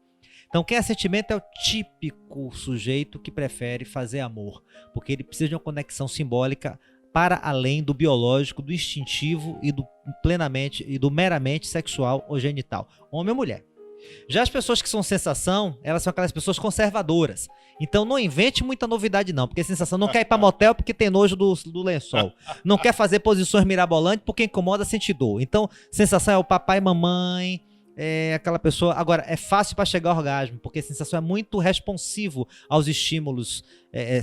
Então, quem é sentimento é o típico sujeito que prefere fazer amor, porque ele precisa de uma conexão simbólica para além do biológico, do instintivo e do plenamente e do meramente sexual ou genital, homem ou mulher. Já as pessoas que são sensação, elas são aquelas pessoas conservadoras. Então não invente muita novidade não, porque sensação não quer ir para motel porque tem nojo do lençol. Não quer fazer posições mirabolantes porque incomoda, sente dor. Então sensação é o papai e mamãe, é aquela pessoa... Agora, é fácil para chegar ao orgasmo, porque sensação é muito responsivo aos estímulos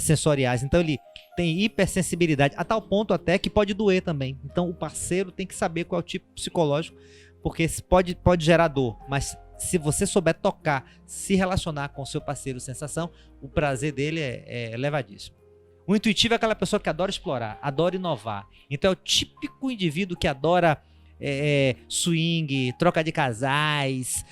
sensoriais. Então ele tem hipersensibilidade, a tal ponto até que pode doer também. Então o parceiro tem que saber qual é o tipo psicológico, porque pode gerar dor, mas... Se você souber tocar, se relacionar com o seu parceiro sensação, o prazer dele é elevadíssimo. O intuitivo é aquela pessoa que adora explorar, adora inovar. Então é o típico indivíduo que adora swing, troca de casais,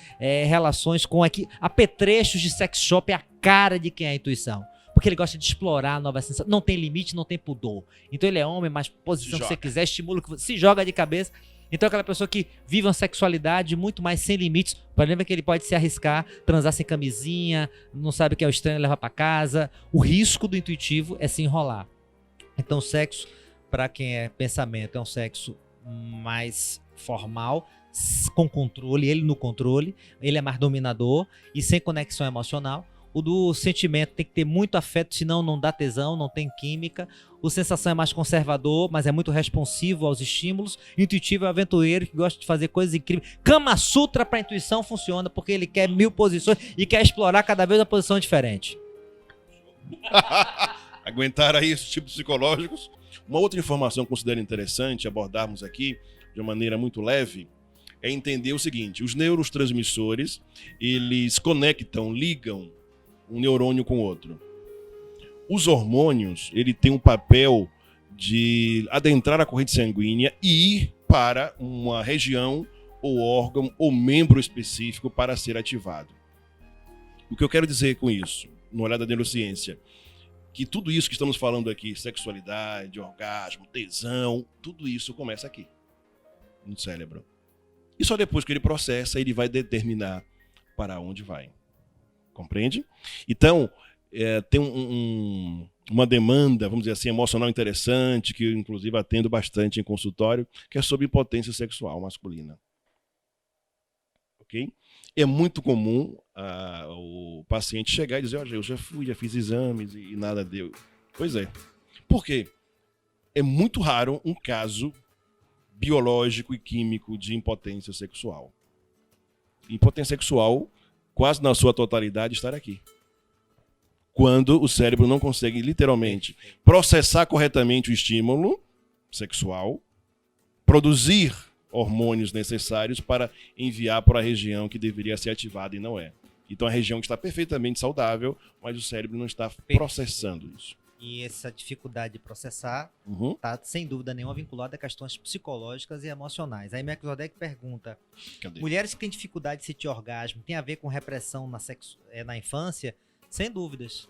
relações com apetrechos de sex shop, é a cara de quem é a intuição. Porque ele gosta de explorar novas sensações. Não tem limite, não tem pudor. Então ele é homem, mas posição que você quiser, estimula que você se joga de cabeça. Então é aquela pessoa que vive uma sexualidade muito mais sem limites. O problema é que ele pode se arriscar, transar sem camisinha, não sabe o que é o estranho, levar para casa. O risco do intuitivo é se enrolar. Então o sexo, para quem é pensamento, é um sexo mais formal, com controle, ele no controle, ele é mais dominador e sem conexão emocional. O do sentimento tem que ter muito afeto, senão não dá tesão, não tem química. O sensação é mais conservador, mas é muito responsivo aos estímulos. Intuitivo é aventureiro que gosta de fazer coisas incríveis. Kama Sutra para intuição funciona porque ele quer 1000 posições e quer explorar cada vez uma posição diferente. Aguentaram aí esses tipos psicológicos. Uma outra informação que eu considero interessante abordarmos aqui de uma maneira muito leve é entender o seguinte: os neurotransmissores, eles conectam, ligam um neurônio com o outro. Os hormônios, ele tem um papel de adentrar a corrente sanguínea e ir para uma região ou órgão ou membro específico para ser ativado. O que eu quero dizer com isso, no olhar da neurociência, que tudo isso que estamos falando aqui, sexualidade, orgasmo, tesão, tudo isso começa aqui, no cérebro. E só depois que ele processa, ele vai determinar para onde vai. Compreende? Então, tem uma demanda, vamos dizer assim, emocional interessante, que eu inclusive atendo bastante em consultório, que é sobre impotência sexual masculina. Ok? É muito comum o paciente chegar e dizer: olha, eu já fiz exames e nada deu. Pois é. Por quê? É muito raro um caso biológico e químico de impotência sexual. Impotência sexual, quase na sua totalidade, estar aqui. Quando o cérebro não consegue, literalmente, processar corretamente o estímulo sexual, produzir hormônios necessários para enviar para a região que deveria ser ativada e não é. Então a região está perfeitamente saudável, mas o cérebro não está processando isso. E essa dificuldade de processar está, sem dúvida nenhuma, vinculada a questões psicológicas e emocionais. Aí Melquisedeque pergunta: mulheres que têm dificuldade de sentir orgasmo, tem a ver com repressão na infância? Sem dúvidas.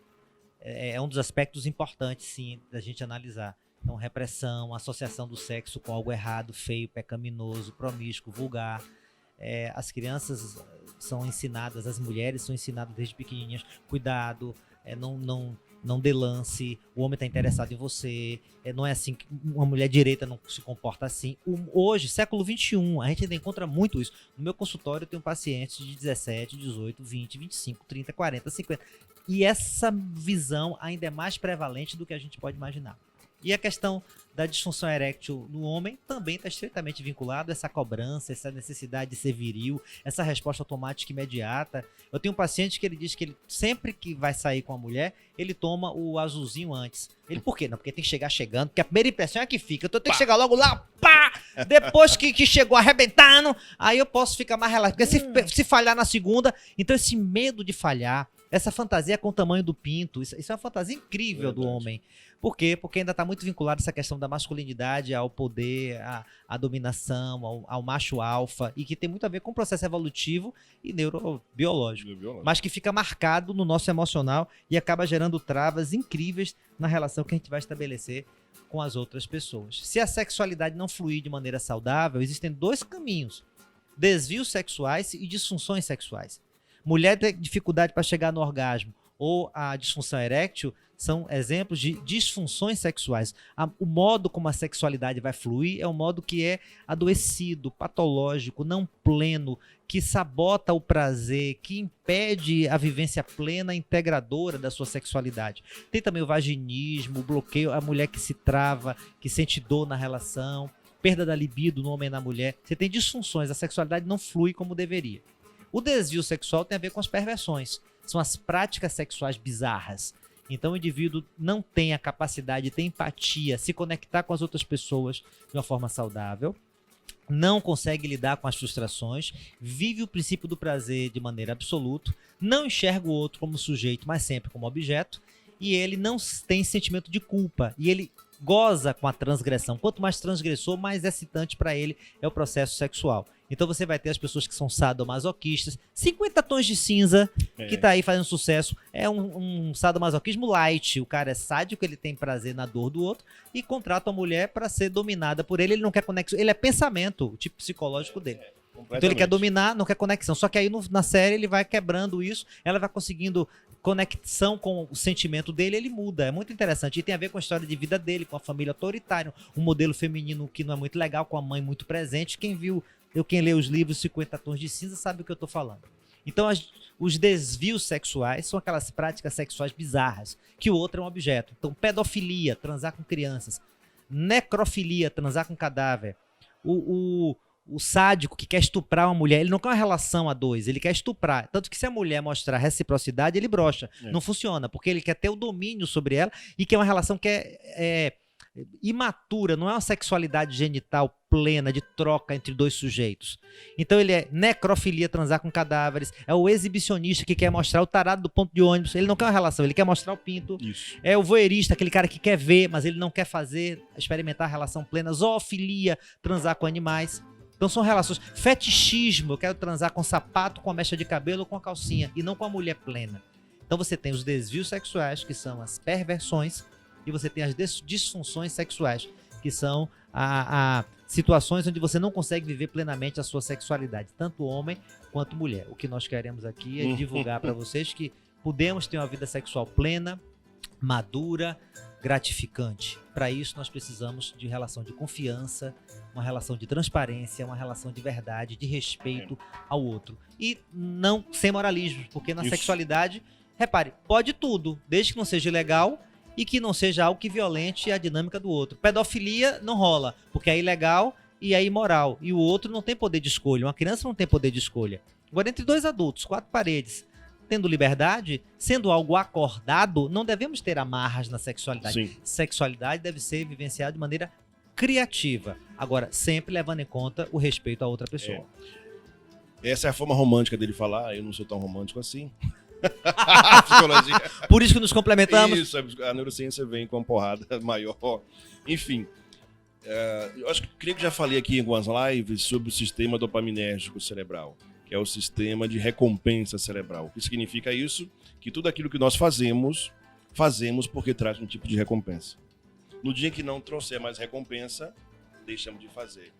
É um dos aspectos importantes, sim, da gente analisar. Então, repressão, associação do sexo com algo errado, feio, pecaminoso, promíscuo, vulgar. As crianças são ensinadas, as mulheres são ensinadas desde pequenininhas: cuidado, não dê lance, o homem está interessado em você, não é assim, uma mulher direita não se comporta assim. Hoje, século XXI, a gente ainda encontra muito isso. No meu consultório eu tenho pacientes de 17, 18, 20, 25, 30, 40, 50. E essa visão ainda é mais prevalente do que a gente pode imaginar. E a questão da disfunção eréctil no homem também está estreitamente vinculada a essa cobrança, essa necessidade de ser viril, essa resposta automática imediata. Eu tenho um paciente que ele diz que ele, sempre que vai sair com a mulher, ele toma o azulzinho antes. Ele, por quê? Não, porque tem que chegar chegando, porque a primeira impressão é que fica. Então tem que chegar logo lá, pá! Depois que chegou arrebentando, aí eu posso ficar mais relaxado. Porque se falhar na segunda, então esse medo de falhar, essa fantasia com o tamanho do pinto, isso é uma fantasia incrível do homem. Por quê? Porque ainda está muito vinculado essa questão da masculinidade ao poder, à dominação, ao macho alfa, e que tem muito a ver com o processo evolutivo e neurobiológico, mas que fica marcado no nosso emocional e acaba gerando travas incríveis na relação que a gente vai estabelecer com as outras pessoas. Se a sexualidade não fluir de maneira saudável, existem dois caminhos: desvios sexuais e disfunções sexuais. Mulher tem dificuldade para chegar no orgasmo ou a disfunção eréctil são exemplos de disfunções sexuais. O modo como a sexualidade vai fluir é um modo que é adoecido, patológico, não pleno, que sabota o prazer, que impede a vivência plena, integradora da sua sexualidade. Tem também o vaginismo, o bloqueio, a mulher que se trava, que sente dor na relação, perda da libido no homem e na mulher. Você tem disfunções, a sexualidade não flui como deveria. O desvio sexual tem a ver com as perversões, são as práticas sexuais bizarras. Então o indivíduo não tem a capacidade de ter empatia, se conectar com as outras pessoas de uma forma saudável, não consegue lidar com as frustrações, vive o princípio do prazer de maneira absoluta, não enxerga o outro como sujeito, mas sempre como objeto, e ele não tem sentimento de culpa, e ele goza com a transgressão. Quanto mais transgressor, mais excitante para ele é o processo sexual. Então você vai ter as pessoas que são sadomasoquistas, 50 tons de cinza, que tá aí fazendo sucesso, é um sadomasoquismo light, o cara é sádico, ele tem prazer na dor do outro e contrata a mulher para ser dominada por ele, ele não quer conexão, ele é pensamento, o tipo psicológico dele. Então ele quer dominar, não quer conexão, só que aí na série ele vai quebrando isso, ela vai conseguindo conexão com o sentimento dele, ele muda, é muito interessante, e tem a ver com a história de vida dele, com a família autoritária, um modelo feminino que não é muito legal, com a mãe muito presente, quem lê os livros 50 Tons de Cinza sabe o que eu tô falando. Então os desvios sexuais são aquelas práticas sexuais bizarras, que o outro é um objeto. Então pedofilia, transar com crianças, necrofilia, transar com cadáver, o sádico que quer estuprar uma mulher, ele não quer uma relação a dois, ele quer estuprar. Tanto que se a mulher mostrar reciprocidade, ele brocha. Não funciona, porque ele quer ter o domínio sobre ela e quer uma relação que é imatura, não é uma sexualidade genital plena de troca entre dois sujeitos. Então ele é necrofilia, transar com cadáveres, é o exibicionista que quer mostrar o tarado do ponto de ônibus, ele não quer uma relação, ele quer mostrar o pinto. Isso. É o voyeurista, aquele cara que quer ver, mas ele não quer experimentar a relação plena. Zoofilia, transar com animais. Então são relações. Fetichismo, eu quero transar com sapato, com a mecha de cabelo ou com a calcinha, e não com a mulher plena. Então você tem os desvios sexuais, que são as perversões, e você tem as disfunções sexuais, que são situações onde você não consegue viver plenamente a sua sexualidade, tanto homem quanto mulher. O que nós queremos aqui é divulgar para vocês que podemos ter uma vida sexual plena, madura, gratificante. Para isso nós precisamos de relação de confiança, uma relação de transparência, uma relação de verdade, de respeito ao outro. E não sem moralismo, porque na sexualidade, repare, pode tudo, desde que não seja ilegal e que não seja algo que violente a dinâmica do outro. Pedofilia não rola, porque é ilegal e é imoral. E o outro não tem poder de escolha. Uma criança não tem poder de escolha. Agora, entre dois adultos, 4 paredes, tendo liberdade, sendo algo acordado, não devemos ter amarras na sexualidade. Sim. Sexualidade deve ser vivenciada de maneira criativa. Agora, sempre levando em conta o respeito à outra pessoa. Essa é a forma romântica dele falar. Eu não sou tão romântico assim. Psicologia. Por isso que nos complementamos. Isso, a neurociência vem com uma porrada maior. Enfim, eu acho que creio que já falei aqui em algumas lives sobre o sistema dopaminérgico cerebral, que é o sistema de recompensa cerebral. O que significa isso? Que tudo aquilo que nós fazemos porque traz um tipo de recompensa. No dia que não trouxer mais recompensa, deixamos de fazer.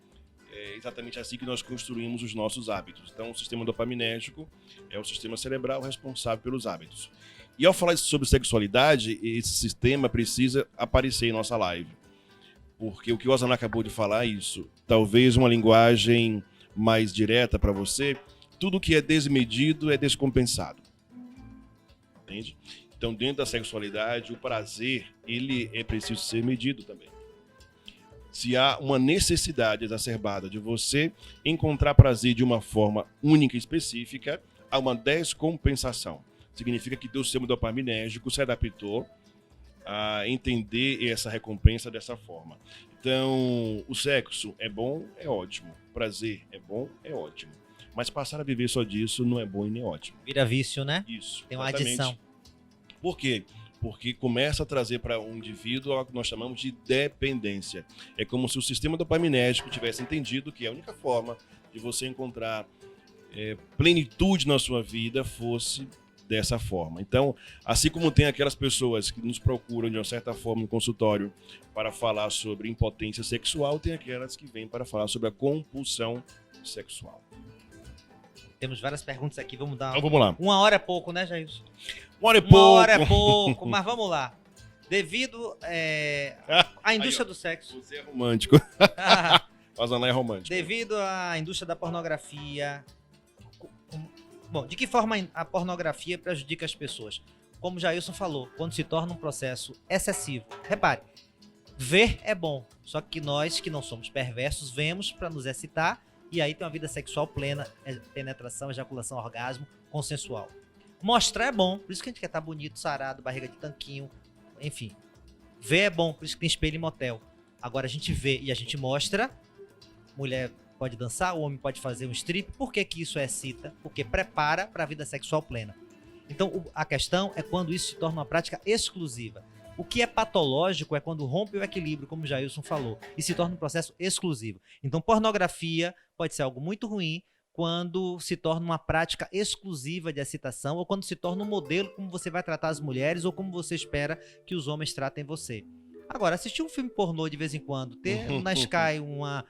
É exatamente assim que nós construímos os nossos hábitos. Então, o sistema dopaminérgico é o sistema cerebral responsável pelos hábitos. E ao falar sobre sexualidade, esse sistema precisa aparecer em nossa live. Porque o que o Ozan acabou de falar é isso. Talvez uma linguagem mais direta para você, tudo que é desmedido é descompensado. Entende? Então, dentro da sexualidade, o prazer, ele é preciso ser medido também. Se há uma necessidade exacerbada de você encontrar prazer de uma forma única e específica, há uma descompensação. Significa que o sistema dopaminérgico se adaptou a entender essa recompensa dessa forma. Então, o sexo é bom, é ótimo. Prazer é bom, é ótimo. Mas passar a viver só disso não é bom e nem ótimo. Vira vício, né? Isso. Tem uma exatamente. adição. Por quê? Porque começa a trazer para um indivíduo algo que nós chamamos de dependência. É como se o sistema dopaminérgico tivesse entendido que a única forma de você encontrar plenitude na sua vida fosse dessa forma. Então, assim como tem aquelas pessoas que nos procuram de uma certa forma no consultório para falar sobre impotência sexual, tem aquelas que vêm para falar sobre a compulsão sexual. Temos várias perguntas aqui, vamos dar... Então vamos lá. 1 hora é pouco, né, Jailson? 1 hora é Uma pouco. hora é pouco, mas vamos lá. Devido à indústria do sexo... Você é romântico. Rosanã é romântico. Devido à indústria da pornografia... Bom, de que forma a pornografia prejudica as pessoas? Como o Jailson falou, quando se torna um processo excessivo. Repare, ver é bom, só que nós que não somos perversos vemos para nos excitar e aí tem uma vida sexual plena, penetração, ejaculação, orgasmo, consensual. Mostrar é bom, por isso que a gente quer estar bonito, sarado, barriga de tanquinho, enfim. Ver é bom, por isso que tem espelho e motel. Agora a gente vê e a gente mostra, mulher pode dançar, o homem pode fazer um strip. Por que que isso excita? Porque prepara para a vida sexual plena. Então, a questão é quando isso se torna uma prática exclusiva. O que é patológico é quando rompe o equilíbrio, como o Jailson falou, e se torna um processo exclusivo. Então, pornografia pode ser algo muito ruim quando se torna uma prática exclusiva de excitação ou quando se torna um modelo como você vai tratar as mulheres ou como você espera que os homens tratem você. Agora, assistir um filme pornô de vez em quando, ter na Sky uma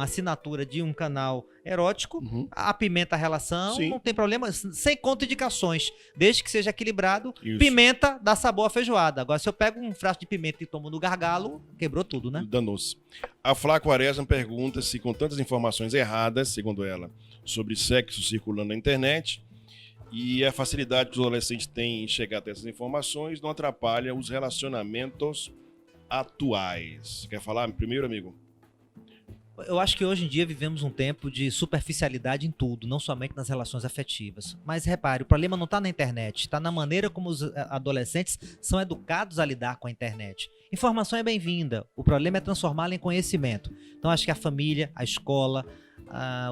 assinatura de um canal erótico, apimenta a relação, Sim. não tem problema, sem contraindicações, desde que seja equilibrado. Isso. Pimenta dá sabor à feijoada. Agora, se eu pego um frasco de pimenta e tomo no gargalo, quebrou tudo, né? Danou-se. A Flá Quaresma pergunta se, com tantas informações erradas, segundo ela, sobre sexo circulando na internet, e a facilidade que os adolescentes têm em chegar até essas informações, não atrapalha os relacionamentos atuais. Quer falar primeiro, amigo? Eu acho que hoje em dia vivemos um tempo de superficialidade em tudo, não somente nas relações afetivas. Mas repare, o problema não está na internet, está na maneira como os adolescentes são educados a lidar com a internet. Informação é bem-vinda, o problema é transformá-la em conhecimento. Então acho que a família, a escola,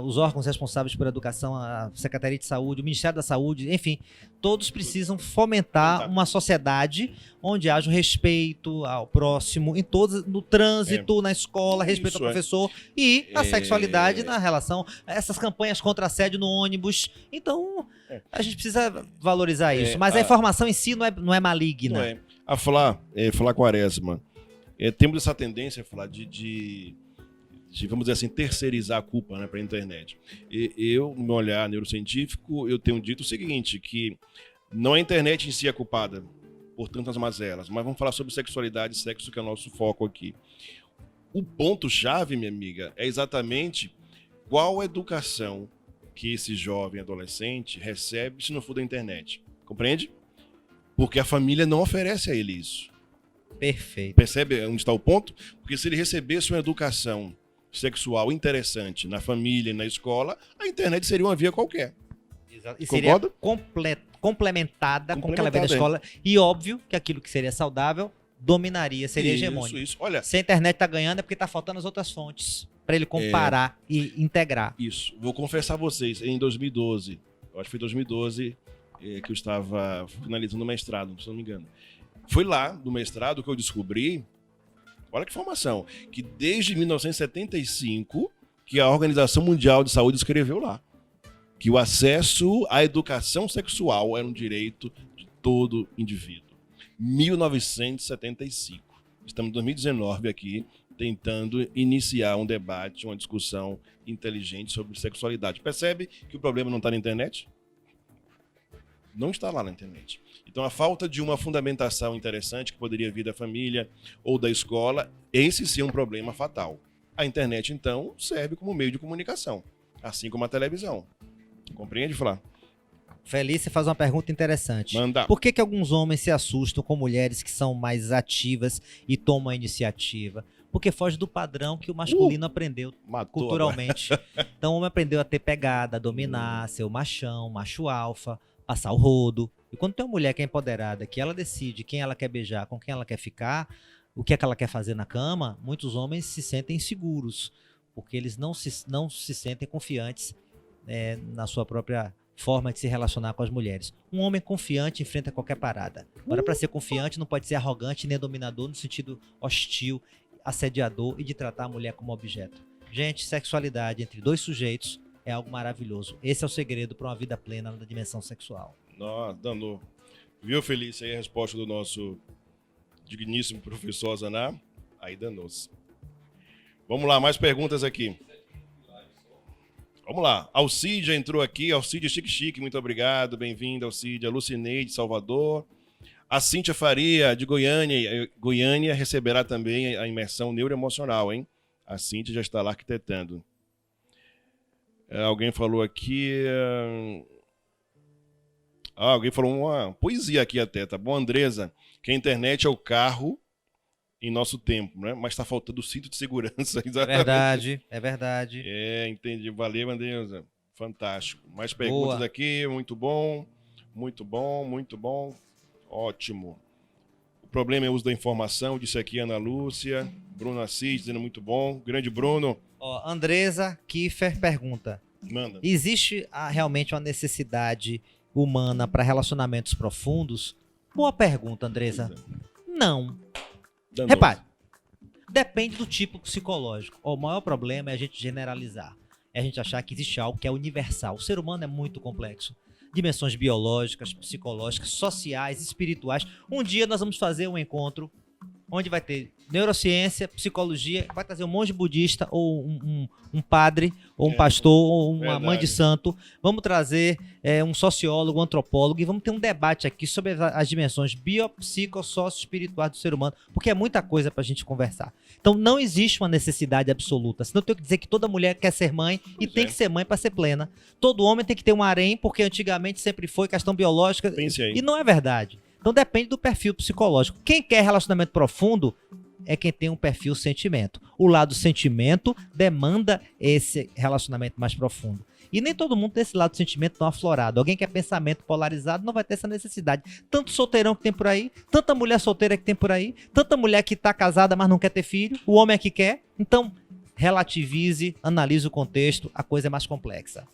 os órgãos responsáveis por educação, a Secretaria de Saúde, o Ministério da Saúde, enfim, todos precisam fomentar uma sociedade onde haja o respeito ao próximo, em todos, no trânsito, na escola, respeito ao professor e a sexualidade na relação, essas campanhas contra assédio no ônibus. Então, a gente precisa valorizar isso. Mas a informação em si não é maligna. Não é. A Flá Quaresma, temos essa tendência, Flá, de, vamos dizer assim, terceirizar a culpa, né, para a internet. Eu, no meu olhar neurocientífico, eu tenho dito o seguinte, que não é a internet em si a culpada por tantas mazelas, mas vamos falar sobre sexualidade e sexo, que é o nosso foco aqui. O ponto-chave, minha amiga, é exatamente qual a educação que esse jovem adolescente recebe se não for da internet. Compreende? Porque a família não oferece a ele isso. Perfeito. Percebe onde está o ponto? Porque se ele recebesse uma educação sexual interessante na família e na escola, a internet seria uma via qualquer. Exato. E seria complementada com aquela via da escola. E óbvio que aquilo que seria saudável dominaria, seria hegemônico. Isso. Olha, se a internet está ganhando é porque está faltando as outras fontes para ele comparar e integrar. Isso. Vou confessar a vocês, em 2012, eu acho que foi 2012 que eu estava finalizando o mestrado, se não me engano. Foi lá, no mestrado, que eu descobri, olha que informação, que desde 1975 que a Organização Mundial de Saúde escreveu lá que o acesso à educação sexual era um direito de todo indivíduo. 1975. Estamos em 2019 aqui, tentando iniciar um debate, uma discussão inteligente sobre sexualidade. Percebe que o problema não está na internet? Não está lá na internet. Então, a falta de uma fundamentação interessante que poderia vir da família ou da escola, esse sim é um problema fatal. A internet, então, serve como meio de comunicação, assim como a televisão. Compreende, Flá? Felícia faz uma pergunta interessante. Manda. Por que alguns homens se assustam com mulheres que são mais ativas e tomam a iniciativa? Porque foge do padrão que o masculino aprendeu culturalmente. Então, o homem aprendeu a ter pegada, a dominar, ser o machão, macho alfa, passar o rodo. E quando tem uma mulher que é empoderada, que ela decide quem ela quer beijar, com quem ela quer ficar, o que é que ela quer fazer na cama, muitos homens se sentem inseguros, porque eles não se sentem confiantes na sua própria forma de se relacionar com as mulheres. Um homem confiante enfrenta qualquer parada. Agora, para ser confiante, não pode ser arrogante nem dominador no sentido hostil, assediador e de tratar a mulher como objeto. Gente, sexualidade entre dois sujeitos é algo maravilhoso. Esse é o segredo para uma vida plena na dimensão sexual. Nossa, danou. Viu, Felícia, aí a resposta do nosso digníssimo professor Zaná? Aí danou-se. Vamos lá, mais perguntas aqui. Vamos lá. Alcídia entrou aqui. Alcídia Chique, muito obrigado. Bem-vinda, Alcídia. Lucineide, Salvador. A Cíntia Faria, de Goiânia. Goiânia receberá também a imersão neuroemocional, hein? A Cíntia já está lá arquitetando. Alguém falou aqui... alguém falou uma poesia aqui até, tá bom? Andresa, que a internet é o carro em nosso tempo, né? Mas está faltando o cinto de segurança. Exatamente. É verdade. Entendi. Valeu, Andresa. Fantástico. Mais perguntas aqui. Muito bom. Ótimo. O problema é o uso da informação, disse aqui Ana Lúcia. Bruno Assis, dizendo muito bom. Grande Bruno. Andresa Kiefer pergunta. Manda. Existe realmente uma necessidade humana para relacionamentos profundos? Boa pergunta, Andresa. Não. Danou. Repare, depende do tipo psicológico. O maior problema é a gente generalizar. É a gente achar que existe algo que é universal. O ser humano é muito complexo. Dimensões biológicas, psicológicas, sociais, espirituais. Um dia nós vamos fazer um encontro onde vai ter neurociência, psicologia, vai trazer um monge budista ou um padre, ou um pastor, ou uma mãe de santo. Vamos trazer um sociólogo, um antropólogo, e vamos ter um debate aqui sobre as dimensões biopsicossócio-espirituais do ser humano, porque é muita coisa pra gente conversar. Então não existe uma necessidade absoluta, senão eu tenho que dizer que toda mulher quer ser mãe e tem que ser mãe para ser plena. Todo homem tem que ter um harém, porque antigamente sempre foi questão biológica, e não é verdade. Então depende do perfil psicológico. Quem quer relacionamento profundo é quem tem um perfil sentimento. O lado sentimento demanda esse relacionamento mais profundo. E nem todo mundo tem esse lado sentimento tão aflorado. Alguém que é pensamento polarizado não vai ter essa necessidade. Tanto solteirão que tem por aí, tanta mulher solteira que tem por aí, tanta mulher que está casada, mas não quer ter filho, o homem é que quer. Então, relativize, analise o contexto, a coisa é mais complexa.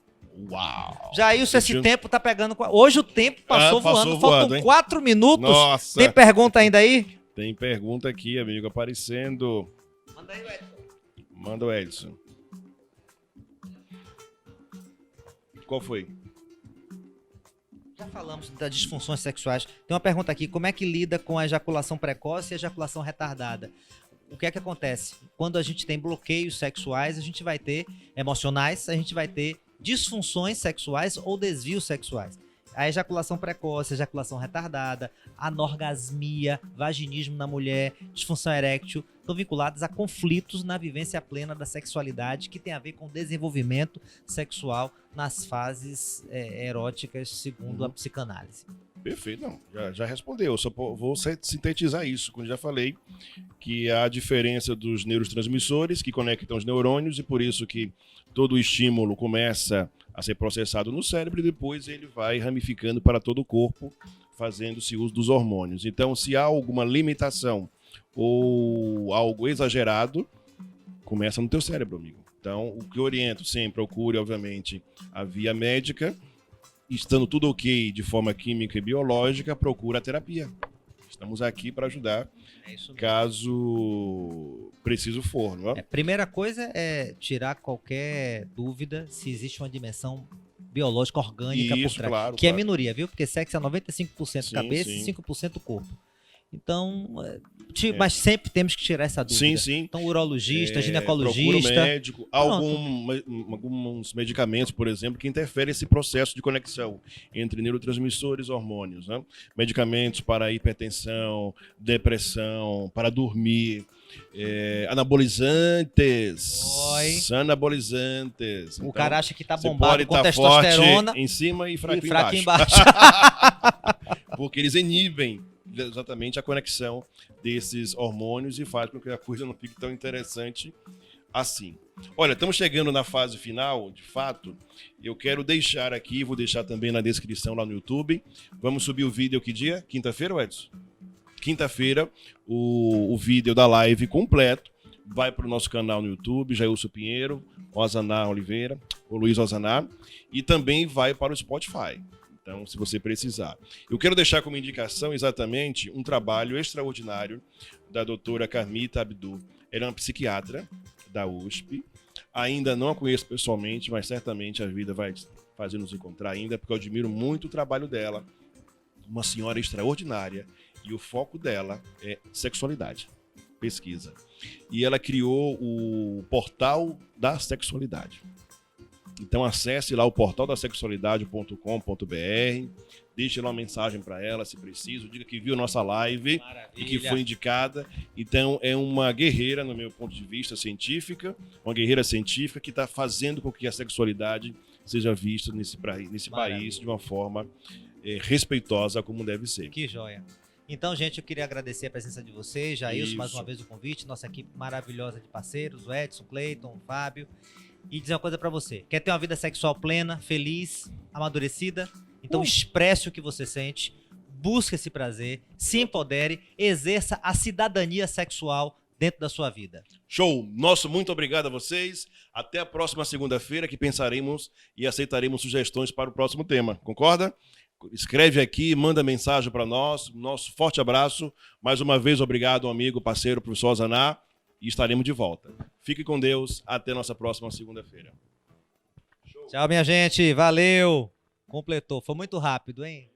Uau! Jailson, esse tempo tá pegando... Hoje o tempo passou voando. Faltam 4 minutos. Nossa. Tem pergunta ainda aí? Tem pergunta aqui, amigo, aparecendo. Manda aí, Edson. Manda o Edson. Qual foi? Já falamos das disfunções sexuais. Tem uma pergunta aqui. Como é que lida com a ejaculação precoce e a ejaculação retardada? O que é que acontece? Quando a gente tem bloqueios sexuais, a gente vai ter emocionais, a gente vai ter disfunções sexuais ou desvios sexuais. A ejaculação precoce, a ejaculação retardada, anorgasmia, vaginismo na mulher, disfunção eréctil, estão vinculadas a conflitos na vivência plena da sexualidade, que tem a ver com desenvolvimento sexual nas fases eróticas, segundo a psicanálise. Perfeito, não, já respondeu. Eu só vou sintetizar isso, como já falei, que há a diferença dos neurotransmissores que conectam os neurônios e por isso que todo o estímulo começa a ser processado no cérebro e depois ele vai ramificando para todo o corpo, fazendo-se uso dos hormônios. Então, se há alguma limitação ou algo exagerado, começa no teu cérebro, amigo. Então, o que eu oriento sempre, procure, obviamente, a via médica. Estando tudo ok de forma química e biológica, procura a terapia. Estamos aqui para ajudar, caso preciso for. Não é? Primeira coisa é tirar qualquer dúvida se existe uma dimensão biológica orgânica por trás. Claro, que é minoria, viu? Porque sexo é 95% cabeça e 5% corpo. Então, mas sempre temos que tirar essa dúvida. Sim. Então, urologista, ginecologista. Procura o médico. Alguns medicamentos, por exemplo, que interferem esse processo de conexão entre neurotransmissores e hormônios. Né? Medicamentos para hipertensão, depressão, para dormir. Anabolizantes. Anabolizantes. O cara acha que tá bombado com tá testosterona. Forte em cima e fraco embaixo. Porque eles inibem exatamente a conexão desses hormônios e faz com que a coisa não fique tão interessante assim. Olha, estamos chegando na fase final, de fato. Eu quero deixar aqui, vou deixar também na descrição lá no YouTube. Vamos subir o vídeo que dia? Quinta-feira, Edson? quinta-feira, o vídeo da live completo vai para o nosso canal no YouTube, Jailson Pinheiro, Ozaná Oliveira, o Luiz Ozaná, e também vai para o Spotify. Então, se você precisar. Eu quero deixar como indicação exatamente um trabalho extraordinário da doutora Carmita Abdu. Ela é uma psiquiatra da USP. Ainda não a conheço pessoalmente, mas certamente a vida vai fazer nos encontrar ainda, porque eu admiro muito o trabalho dela. Uma senhora extraordinária, e o foco dela é sexualidade, pesquisa. E ela criou o Portal da Sexualidade. Então acesse lá o portaldasexualidade.com.br, deixe lá uma mensagem para ela, se preciso, diga que viu nossa live. Maravilha. E que foi indicada. Então é uma guerreira, no meu ponto de vista, científica, uma guerreira científica que está fazendo com que a sexualidade seja vista nesse país de uma forma respeitosa, como deve ser. Que joia. Então, gente, eu queria agradecer a presença de vocês, Jailson, mais uma vez o convite, nossa equipe maravilhosa de parceiros, o Edson, o Cleiton, o Fábio. E dizer uma coisa pra você, quer ter uma vida sexual plena, feliz, amadurecida? Então expresse o que você sente, busque esse prazer, se empodere, exerça a cidadania sexual dentro da sua vida. Show! Nosso muito obrigado a vocês. Até a próxima segunda-feira, que pensaremos e aceitaremos sugestões para o próximo tema. Concorda? Escreve aqui, manda mensagem para nós. Nosso forte abraço. Mais uma vez, obrigado, amigo, parceiro, professor Ozaná. E estaremos de volta. Fique com Deus. Até nossa próxima segunda-feira. Tchau, minha gente. Valeu. Completou. Foi muito rápido, hein?